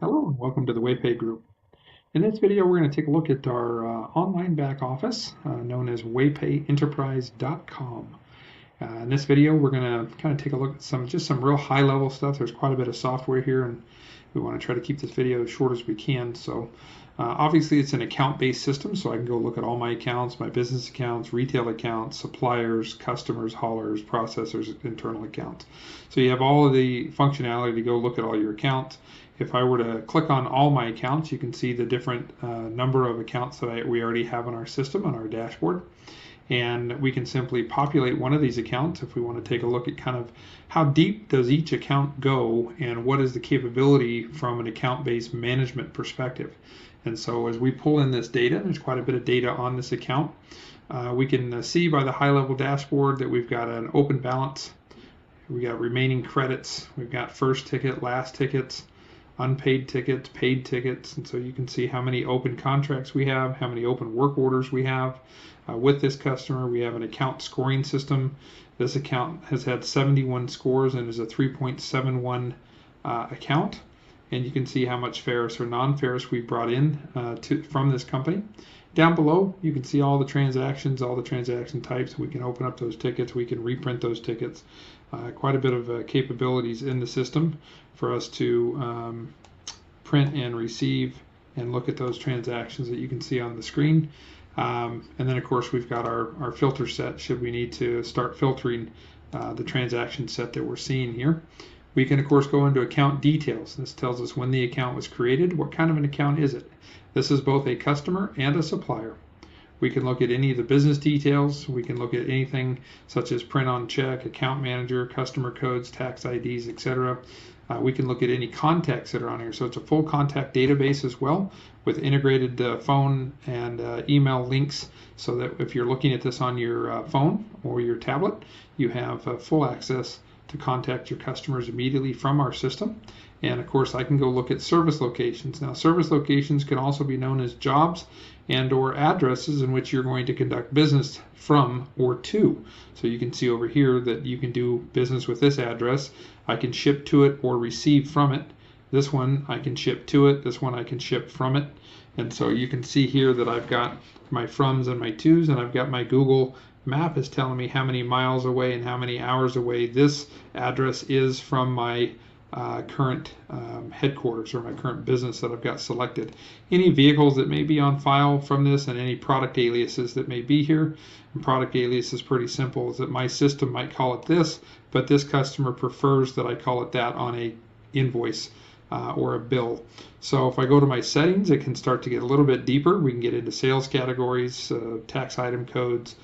Hello and welcome to the WeighPay group. In this video, we're going to take a look at our online back office known as WeighPayEnterprise.com. In this video, we're going to kind of take a look at some real high-level stuff. There's quite a bit of software here, and we want to try to keep this video as short as we can. So obviously, it's an account-based system, so I can go look at all my accounts, my business accounts, retail accounts, suppliers, customers, haulers, processors, internal accounts. So you have all of the functionality to go look at all your accounts. If I were to click on all my accounts, you can see the different number of accounts that we already have on our system, on our dashboard. And we can simply populate one of these accounts if we want to take a look at kind of how deep does each account go and what is the capability from an account-based management perspective. And so as we pull in this data, there's quite a bit of data on this account. We can see by the high-level dashboard that we've got an open balance, we got remaining credits, we've got first ticket, last tickets, unpaid tickets, paid tickets, and so you can see how many open contracts we have, how many open work orders we have. With this customer, we have an account scoring system. This account has had 71 scores and is a 3.71 account. And you can see how much ferrous or non-ferrous we brought in from this company. Down below, you can see all the transactions, all the transaction types. We can open up those tickets. We can reprint those tickets. Quite a bit of capabilities in the system for us to print and receive and look at those transactions that you can see on the screen. And then, of course, we've got our filter set should we need to start filtering the transaction set that we're seeing here. We can, of course, go into account details. This tells us when the account was created, what kind of an account is it. This is both a customer and a supplier. We can look at any of the business details. We can look at anything such as print on check, account manager, customer codes, tax IDs, etc. We can look at any contacts that are on here. So it's a full contact database as well with integrated phone and email links so that if you're looking at this on your phone or your tablet, you have full access to contact your customers immediately from our system. And of course, I can go look at service locations. Now, service locations can also be known as jobs and or addresses in which you're going to conduct business from or to. So you can see over here that you can do business with this address. I can ship to it or receive from it. This one I can ship to it. This one I can ship from it. And so you can see here that I've got my froms and my tos, and I've got my Google map is telling me how many miles away and how many hours away this address is from my current headquarters or my current business that I've got selected. Any vehicles that may be on file from this and any product aliases that may be here. And product alias is pretty simple, is that my system might call it this, but this customer prefers that I call it that on a invoice or a bill. So if I go to my settings, it can start to get a little bit deeper. We can get into sales categories, tax item codes,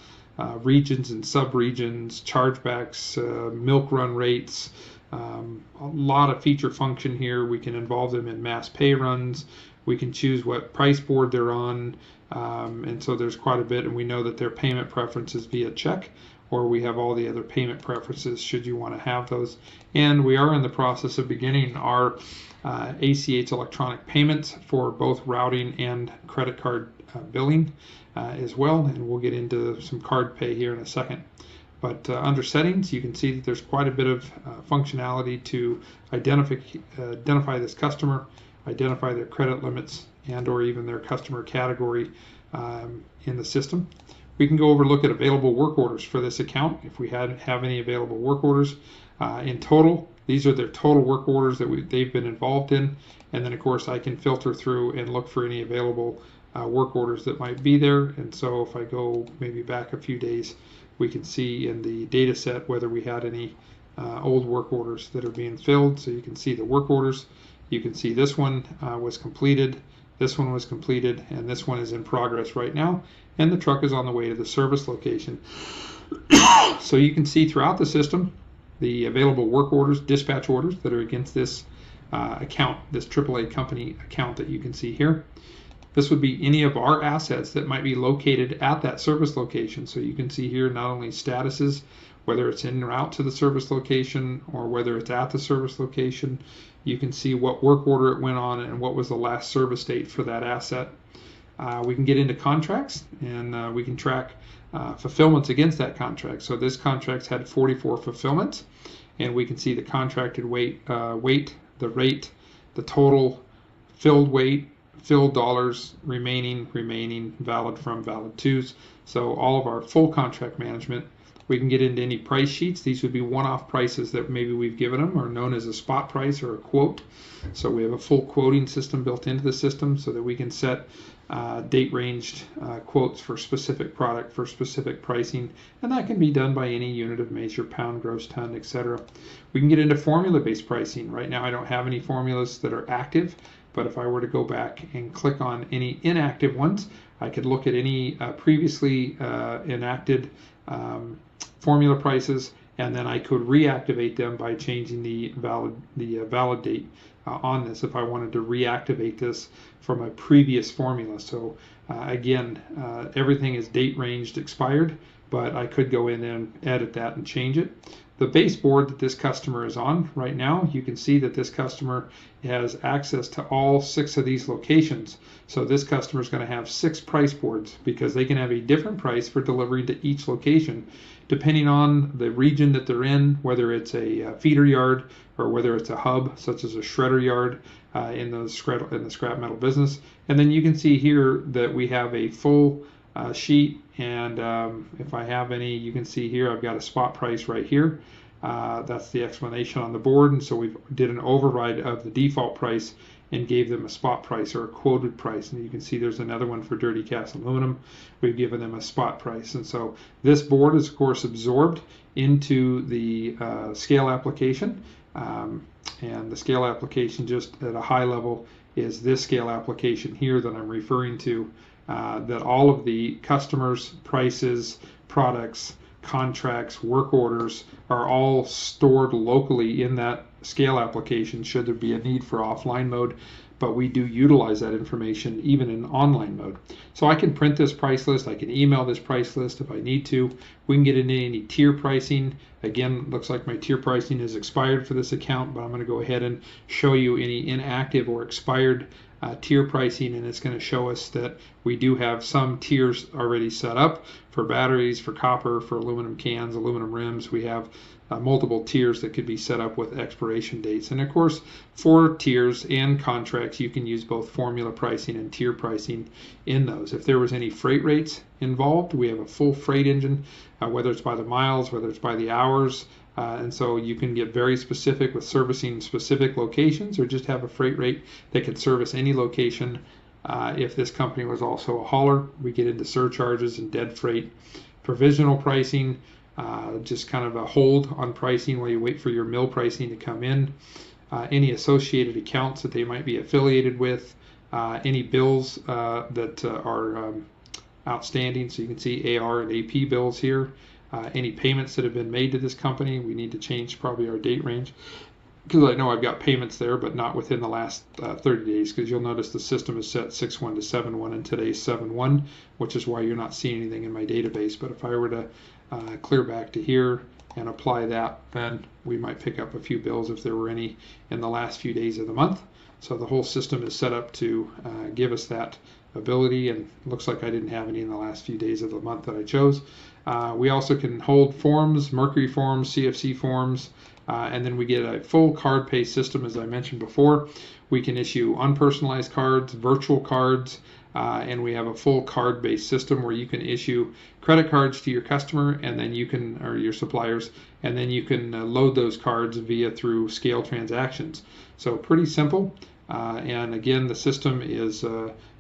regions and sub-regions, chargebacks, milk run rates, a lot of feature function here. We can involve them in mass pay runs. We can choose what price board they're on, and so there's quite a bit, and we know that their payment preference is via check, or we have all the other payment preferences should you want to have those. And we are in the process of beginning our ACH electronic payments for both routing and credit card billing as well, and we'll get into some card pay here in a second. But under settings, you can see that there's quite a bit of functionality to identify this customer, identify their credit limits, and or even their customer category in the system. We can go over and look at available work orders for this account if we have any available work orders. In total, these are their total work orders that they've been involved in. And then, of course, I can filter through and look for any available work orders that might be there. And so if I go maybe back a few days, we can see in the data set whether we had any old work orders that are being filled. So you can see the work orders. You can see this one was completed, this one was completed, and this one is in progress right now. And the truck is on the way to the service location. So you can see throughout the system the available work orders, dispatch orders that are against this account, this AAA company account that you can see here. This would be any of our assets that might be located at that service location. So you can see here not only statuses, whether it's en route to the service location or whether it's at the service location. You can see what work order it went on and what was the last service date for that asset. We can get into contracts, and we can track fulfillments against that contract. So this contract's had 44 fulfillments, and we can see the contracted weight, the rate, the total, filled weight, filled dollars, remaining, valid from, valid tos. So all of our full contract management. We can get into any price sheets. These would be one-off prices that maybe we've given them, or known as a spot price or a quote. So we have a full quoting system built into the system so that we can set date-ranged quotes for specific product for specific pricing, and that can be done by any unit of measure, pound, gross ton, etc. We can get into formula-based pricing. Right now I don't have any formulas that are active, but if I were to go back and click on any inactive ones, I could look at any previously enacted formula prices, and then I could reactivate them by changing the valid date on this if I wanted to reactivate this from a previous formula. So again, everything is date ranged expired, but I could go in and edit that and change it. The base board that this customer is on right now, you can see that this customer has access to all 6 of these locations. So this customer is going to have 6 price boards because they can have a different price for delivery to each location, depending on the region that they're in, whether it's a feeder yard or whether it's a hub, such as a shredder yard in the scrap metal business. And then you can see here that we have a full sheet, and if I have any, you can see here I've got a spot price right here. That's the explanation on the board, and so we did an override of the default price and gave them a spot price or a quoted price. And you can see there's another one for dirty cast aluminum. We've given them a spot price, and so this board is of course absorbed into the scale application, and the scale application, just at a high level, is this scale application here that I'm referring to. That all of the customers, prices, products, contracts, work orders are all stored locally in that scale application should there be a need for offline mode, but we do utilize that information even in online mode. So I can print this price list, I can email this price list if I need to. We can get into any tier pricing. Again, looks like my tier pricing is expired for this account, but I'm going to go ahead and show you any inactive or expired tier pricing, and it's going to show us that we do have some tiers already set up for batteries, for copper, for aluminum cans, aluminum rims. We have multiple tiers that could be set up with expiration dates. And of course, for tiers and contracts, you can use both formula pricing and tier pricing in those. If there was any freight rates involved, we have a full freight engine, whether it's by the miles, whether it's by the hours. And so you can get very specific with servicing specific locations, or just have a freight rate that could service any location. If this company was also a hauler, we get into surcharges and dead freight. Provisional pricing, just kind of a hold on pricing while you wait for your mill pricing to come in. Any associated accounts that they might be affiliated with, any bills that are outstanding. So you can see AR and AP bills here. Any payments that have been made to this company. We need to change probably our date range, because I know I've got payments there, but not within the last 30 days, because you'll notice the system is set 6/1 to 7/1, and today's 7/1, which is why you're not seeing anything in my database. But if I were to clear back to here and apply that, then we might pick up a few bills if there were any in the last few days of the month. So the whole system is set up to give us that ability, and it looks like I didn't have any in the last few days of the month that I chose. We also can hold forms, Mercury forms, CFC forms, and then we get a full card pay system. As I mentioned before, we can issue unpersonalized cards, virtual cards, and we have a full card-based system where you can issue credit cards to your customer, and then you can, or your suppliers, and then you can load those cards through scale transactions. So pretty simple, and again, the system is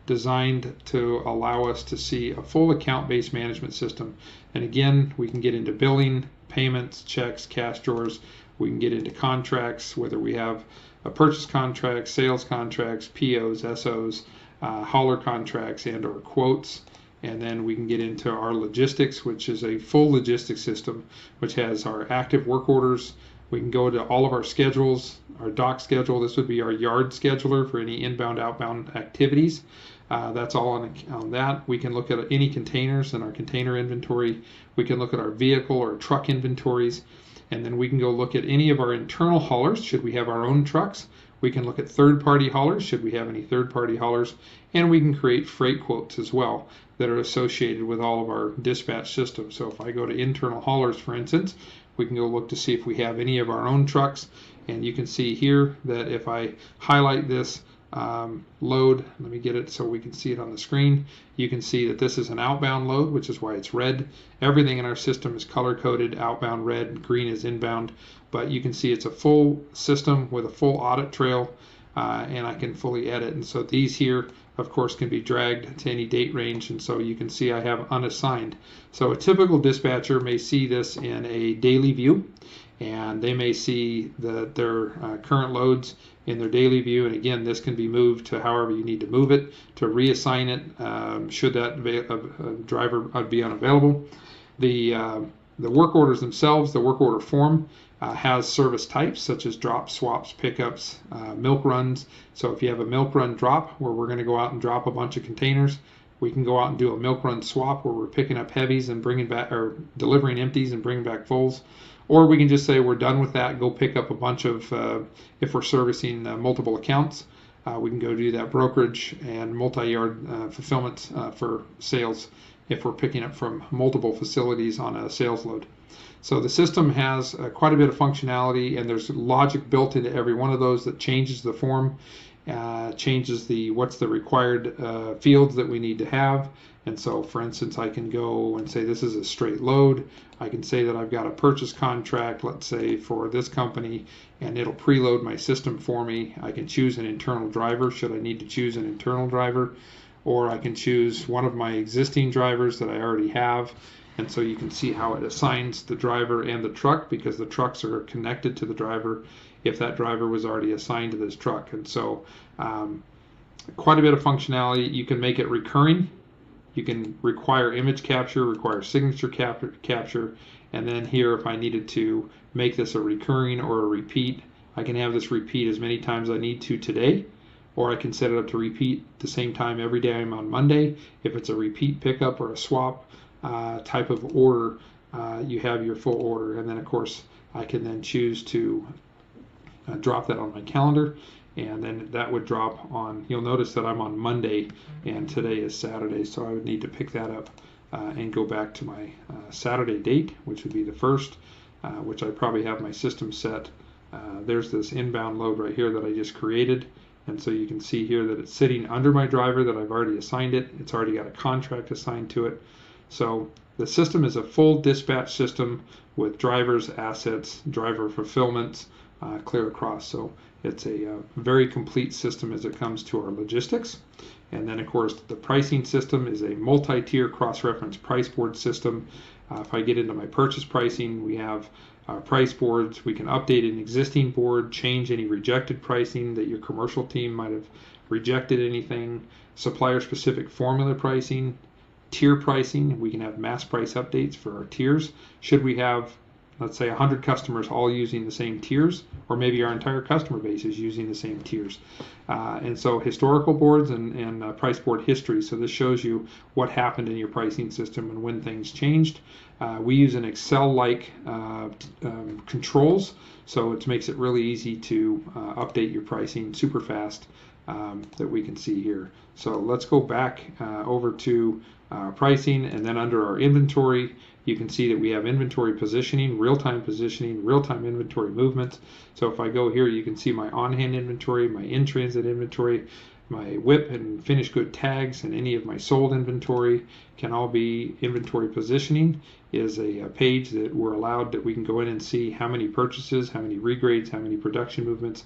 designed to allow us to see a full account-based management system. And again, we can get into billing, payments, checks, cash drawers. We can get into contracts, whether we have a purchase contract, sales contracts, POs, SOs, hauler contracts, and or quotes. And then we can get into our logistics, which is a full logistics system, which has our active work orders. We can go to all of our schedules, our dock schedule. This would be our yard scheduler for any inbound, outbound activities. That's all on that. We can look at any containers in our container inventory. We can look at our vehicle or truck inventories. And then we can go look at any of our internal haulers, should we have our own trucks. We can look at third-party haulers, should we have any third-party haulers. And we can create freight quotes as well that are associated with all of our dispatch systems. So if I go to internal haulers, for instance, we can go look to see if we have any of our own trucks. And you can see here that if I highlight this load. Let me get it so we can see it on the screen. You can see that this is an outbound load, which is why it's red. Everything in our system is color coded, outbound red, green is inbound, but you can see it's a full system with a full audit trail, and I can fully edit. And so these here, of course, can be dragged to any date range, and so you can see I have unassigned. So a typical dispatcher may see this in a daily view, and they may see their current loads in their daily view. And again, this can be moved to however you need to move it to reassign it should that driver be unavailable. The work orders themselves, the work order form has service types such as drops, swaps, pickups, milk runs. So if you have a milk run drop where we're going to go out and drop a bunch of containers, we can go out and do a milk run swap where we're picking up heavies and bringing back, or delivering empties and bringing back fulls. Or we can just say we're done with that, go pick up a bunch of, if we're servicing multiple accounts, we can go do that brokerage and multi-yard fulfillment for sales if we're picking up from multiple facilities on a sales load. So the system has quite a bit of functionality, and there's logic built into every one of those that changes the form, changes what's the required fields that we need to have. And so, for instance, I can go and say this is a straight load. I can say that I've got a purchase contract, let's say, for this company, and it'll preload my system for me. I can choose an internal driver should I need to choose an internal driver, or I can choose one of my existing drivers that I already have. And so you can see how it assigns the driver and the truck, because the trucks are connected to the driver if that driver was already assigned to this truck. And so quite a bit of functionality. You can make it recurring. You can require image capture, require signature capture, and then here if I needed to make this a recurring or a repeat, I can have this repeat as many times as I need to today, or I can set it up to repeat the same time every day I'm on Monday. If it's a repeat pickup or a swap type of order, you have your full order, and then of course I can then choose to drop that on my calendar, and then that would drop on, you'll notice that I'm on Monday and today is Saturday, so I would need to pick that up and go back to my Saturday date, which would be the 1st, which I probably have my system set. There's this inbound load right here that I just created, and so you can see here that it's sitting under my driver that I've already assigned it. It's already got a contract assigned to it. So the system is a full dispatch system with drivers, assets, driver fulfillments, clear across. So it's a very complete system as it comes to our logistics. And then of course the pricing system is a multi-tier cross-reference price board system. If I get into my purchase pricing, we have price boards. We can update an existing board, change any rejected pricing that your commercial team might have rejected anything, supplier specific formula pricing, tier pricing. We can have mass price updates for our tiers. Should we have, let's say, 100 customers all using the same tiers, or maybe our entire customer base is using the same tiers. And so historical boards and price board history. So this shows you what happened in your pricing system and when things changed. We use an Excel-like controls, so it makes it really easy to update your pricing super fast that we can see here. So let's go back over to pricing, and then under our inventory, you can see that we have inventory positioning, real-time inventory movement. So if I go here, you can see my on-hand inventory, my in-transit inventory, my WIP and finished good tags, and any of my sold inventory can all be inventory positioning. Is a page that we're allowed that we can go in and see how many purchases, how many regrades, how many production movements,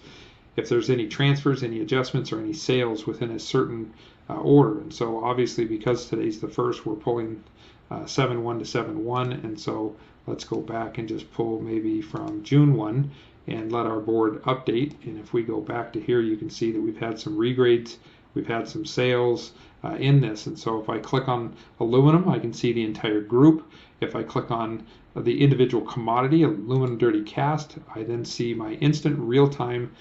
if there's any transfers, any adjustments, or any sales within a certain order. And so obviously because today's the 1st, we're pulling 7/1 to 7/1, and so let's go back and just pull maybe from June 1 and let our board update. And if we go back to here, you can see that we've had some regrades, we've had some sales in this. And so if I click on aluminum, I can see the entire group. If I click on the individual commodity, aluminum dirty cast, I then see my instant real-time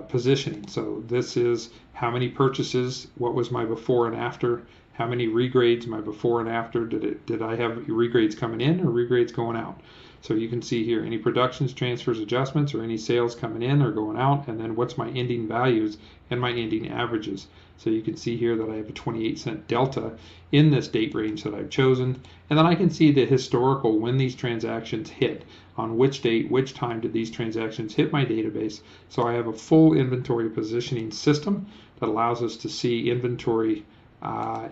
positioning. So this is how many purchases, what was my before and after, how many regrades, my before and after, did I have regrades coming in or regrades going out. So you can see here any productions, transfers, adjustments, or any sales coming in or going out, and then what's my ending values and my ending averages. So you can see here that I have a 28-cent delta in this date range that I've chosen, and then I can see the historical when these transactions hit, on which date, which time did these transactions hit my database. So I have a full inventory positioning system that allows us to see inventory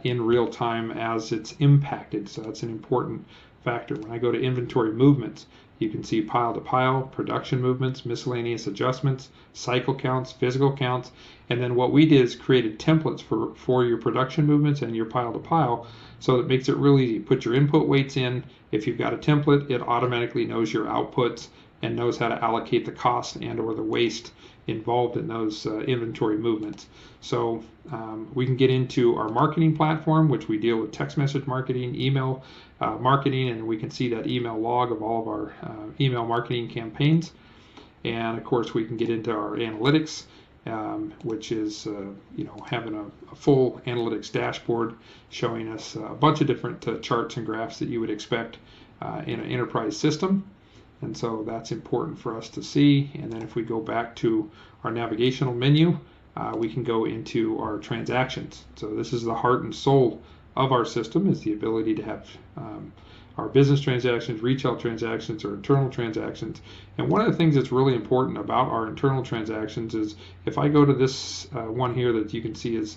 in real time as it's impacted. So that's an important factor. When I go to inventory movements, you can see pile to pile, production movements, miscellaneous adjustments, cycle counts, physical counts, and then what we did is created templates for your production movements and your pile to pile, so it makes it really easy. Put your input weights in. If you've got a template, it automatically knows your outputs and knows how to allocate the cost and or the waste involved in those inventory movements. So we can get into our marketing platform, which we deal with text message marketing, email marketing, and we can see that email log of all of our email marketing campaigns. And of course, we can get into our analytics, which is having a full analytics dashboard showing us a bunch of different charts and graphs that you would expect in an enterprise system. And so that's important for us to see. And then if we go back to our navigational menu, we can go into our transactions. So this is the heart and soul of our system, is the ability to have our business transactions, retail transactions, or internal transactions. And one of the things that's really important about our internal transactions is if I go to this one here that you can see has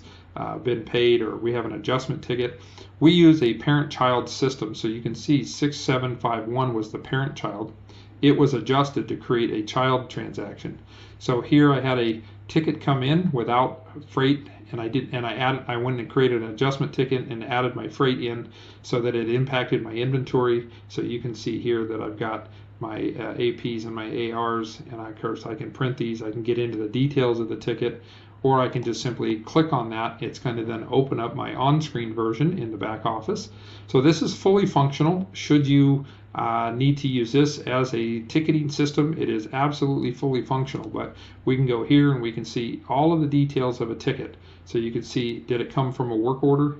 been paid, or we have an adjustment ticket, we use a parent-child system. So you can see 6751 was the parent-child. It was adjusted to create a child transaction. So here I had a ticket come in without freight, and I went and created an adjustment ticket and added my freight in so that it impacted my inventory. So you can see here that I've got my APs and my ARs, and of course I can print these. I can get into the details of the ticket, or I can just simply click on that. It's going to then open up my on-screen version in the back office. So this is fully functional. Should you need to use this as a ticketing system, it is absolutely fully functional. But we can go here and we can see all of the details of a ticket. So you can see, did it come from a work order?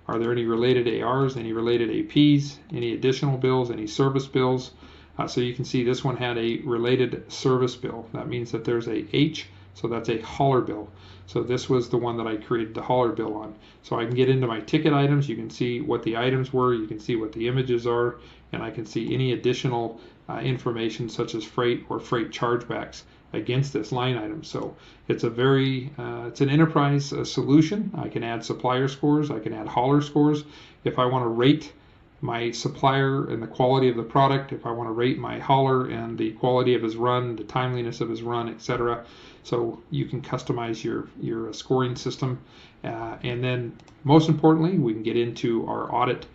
Are there any related ARs, any related APs, any additional bills, any service bills? So you can see this one had a related service bill. That means that there's a H, so that's a hauler bill. So this was the one that I created the hauler bill on. So I can get into my ticket items. You can see what the items were. You can see what the images are, and I can see any additional information such as freight or freight chargebacks against this line item. So it's a it's an enterprise solution. I can add supplier scores. I can add hauler scores. If I want to rate my supplier and the quality of the product, if I want to rate my hauler and the quality of his run, the timeliness of his run, etc. So you can customize your scoring system. And then most importantly, we can get into our audit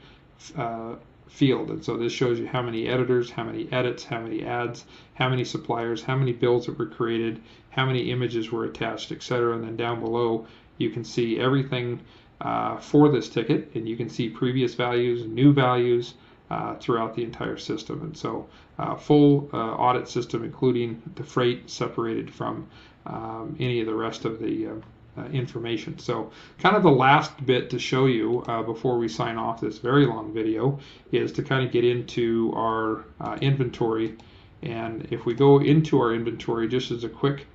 field. And so this shows you how many editors, how many edits, how many ads, how many suppliers, how many bills that were created, how many images were attached, etc. And then down below, you can see everything for this ticket, and you can see previous values, new values throughout the entire system. And so full audit system, including the freight separated from any of the rest of the information. So kind of the last bit to show you before we sign off this very long video is to kind of get into our inventory. And if we go into our inventory, just as a quick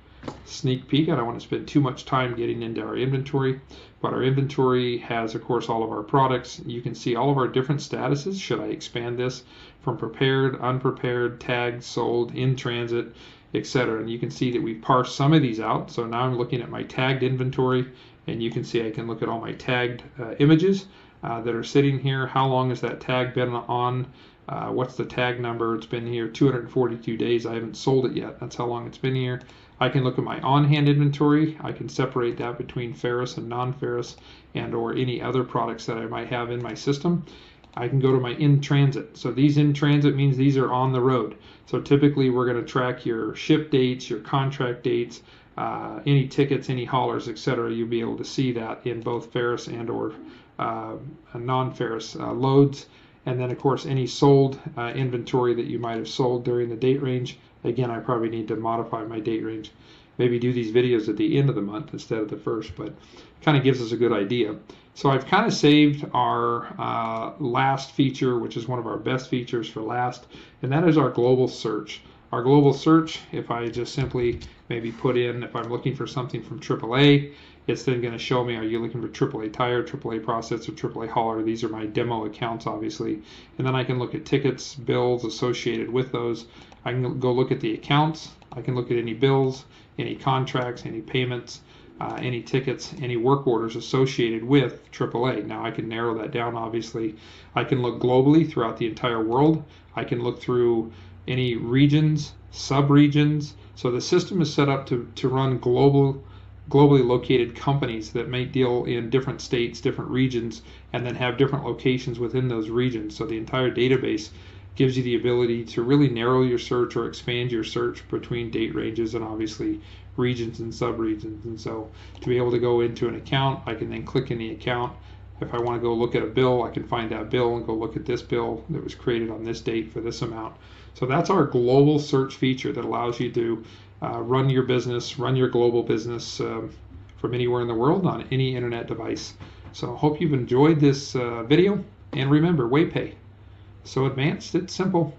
sneak peek, I don't want to spend too much time getting into our inventory, but our inventory has, of course, all of our products. You can see all of our different statuses. Should I expand this from prepared, unprepared, tagged, sold, in transit, etc. And you can see that we've parsed some of these out. So now I'm looking at my tagged inventory, and you can see I can look at all my tagged images that are sitting here. How long has that tag been on? What's the tag number? It's been here 242 days. I haven't sold it yet. That's how long it's been here. I can look at my on-hand inventory. I can separate that between ferrous and non-ferrous and or any other products that I might have in my system. I can go to my in-transit. So these in-transit means these are on the road. So typically we're going to track your ship dates, your contract dates, any tickets, any haulers, etc. You'll be able to see that in both ferrous and or non-ferrous loads. And then, of course, any sold inventory that you might have sold during the date range. Again, I probably need to modify my date range. maybe do these videos at the end of the month instead of the first, but kind of gives us a good idea. So I've kind of saved our last feature, which is one of our best features for last, and that is our global search. Our global search, if I just simply maybe put in, if I'm looking for something from AAA, it's then going to show me, are you looking for AAA tire, AAA processor, AAA hauler? These are my demo accounts, obviously. And then I can look at tickets, bills associated with those. I can go look at the accounts. I can look at any bills, any contracts, any payments, any tickets, any work orders associated with AAA. Now I can narrow that down, obviously. I can look globally throughout the entire world. I can look through any regions, sub-regions. So the system is set up to run globally located companies that may deal in different states, different regions, and then have different locations within those regions. So the entire database gives you the ability to really narrow your search or expand your search between date ranges and obviously regions and sub-regions. And so to be able to go into an account, I can then click in the account. If I want to go look at a bill, I can find that bill and go look at this bill that was created on this date for this amount. So that's our global search feature that allows you to run your business, run your global business from anywhere in the world on any internet device. So I hope you've enjoyed this video. And remember, WeighPay. So advanced, it's simple.